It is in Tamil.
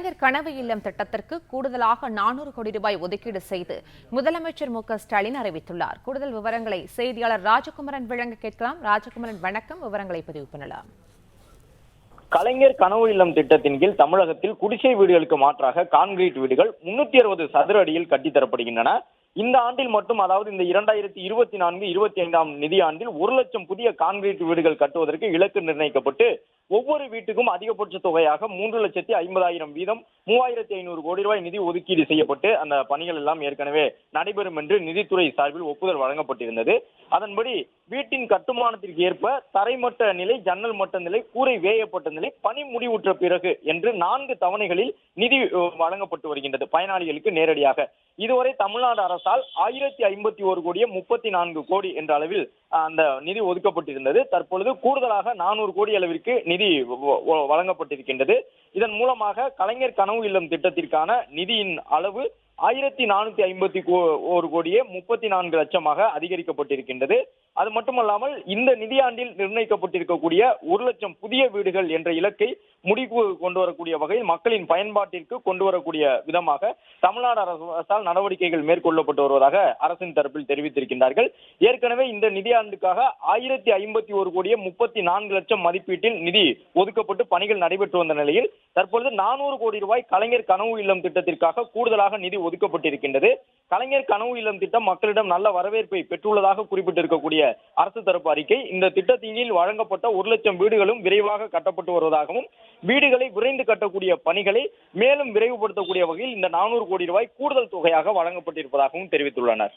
கலைஞர் கனவு இல்லம் திட்டத்திற்கு கூடுதலாக 400 கோடி ரூபாய் ஒதுக்கீடு செய்து முதலமைச்சர் மு.க.ஸ்டாலின் அறிவித்துள்ளார். கூடுதல் விவரங்களை செய்தியாளர் ராஜகுமரன் வழங்க கேட்கலாம். ராஜகுமரன், வணக்கம். விவரங்களை பதிவு பண்ணலாம். கலைஞர் கனவு இல்லம் திட்டத்தின் கீழ் தமிழகத்தில் குடிசை வீடுகளுக்கு மாற்றாக கான்கிரீட் வீடுகள் 360 சதுர அடியில் கட்டித்தரப்படுகின்றன. இந்த ஆண்டில் மட்டும், அதாவது இந்த 2024-25 நிதி ஆண்டில் 1 லட்சம் புதிய கான்கிரீட் வீடுகள் கட்டுவதற்கு இலக்கு நிர்ணயிக்கப்பட்டு ஒவ்வொரு வீட்டுக்கும் அதிகபட்ச தொகையாக 3,50,000 வீதம் 3,500 கோடி ரூபாய் நிதி ஒதுக்கீடு செய்யப்பட்டு அந்த பணிகள் எல்லாம் ஏற்கனவே நடைபெறும் என்று நிதித்துறை சார்பில் ஒப்புதல் வழங்கப்பட்டிருந்தது. அதன்படி வீட்டின் கட்டுமானத்திற்கு ஏற்ப தரைமட்ட நிலை, ஜன்னல் மட்ட நிலை, கூரை வேயப்பட்ட நிலை, பணி முடிவுற்ற பிறகு என்று 4 தவணைகளில் நிதி வழங்கப்பட்டு வருகின்றது பயனாளிகளுக்கு நேரடியாக. இதுவரை தமிழ்நாடு அரசால் 1051 கோடியே 34 கோடி என்ற அளவில் அந்த நிதி ஒதுக்கப்பட்டிருந்தது. தற்பொழுது கூடுதலாக 400 கோடி அளவிற்கு நிதி வழங்கப்பட்டிருக்கின்றது. இதன் மூலமாக கலைஞர் கனவு இல்லம் திட்டத்திற்கான நிதியின் அளவு 1451 கோடியே 34 லட்சமாக அதிகரிக்கப்பட்டிருக்கின்றது. அது மட்டுமல்லாமல் இந்த நிதியாண்டில் நிர்ணயிக்கப்பட்டிருக்கக்கூடிய 1 லட்சம் புதிய வீடுகள் என்ற இலக்கை முடிவு கொண்டு வரக்கூடிய வகையில் மக்களின் பயன்பாட்டிற்கு கொண்டு வரக்கூடிய விதமாக தமிழ்நாடு அரசால் நடவடிக்கைகள் மேற்கொள்ளப்பட்டு வருவதாக அரசின் தரப்பில் தெரிவித்திருக்கின்றார்கள். ஏற்கனவே இந்த நிதியாண்டுக்காக 1051 கோடியே 34 லட்சம் மதிப்பீட்டில் நிதி ஒதுக்கப்பட்டு பணிகள் நடைபெற்று வந்த நிலையில் தற்பொழுது 400 கோடி ரூபாய் கலைஞர் கனவு இல்லம் திட்டத்திற்காக கூடுதலாக நிதி ஒதுக்கப்பட்டிருக்கின்றது. கலைஞர் கனவு இல்லம் திட்டம் மக்களிடம் நல்ல வரவேற்பை பெற்றுள்ளதாக குறிப்பிட்டிருக்கக்கூடிய அரசு தரப்பு அறிக்கை, இந்த திட்டத்தின் கீழ் வழங்கப்பட்ட 1 லட்சம் வீடுகளும் விரைவாக கட்டப்பட்டு வருவதாகவும், வீடுகளை விரைந்து கட்டக்கூடிய பணிகளை மேலும் விரைவுபடுத்தக்கூடிய வகையில் இந்த 400 கோடி ரூபாய் கூடுதல் தொகையாக வழங்கப்பட்டிருப்பதாகவும் தெரிவித்துள்ளனர்.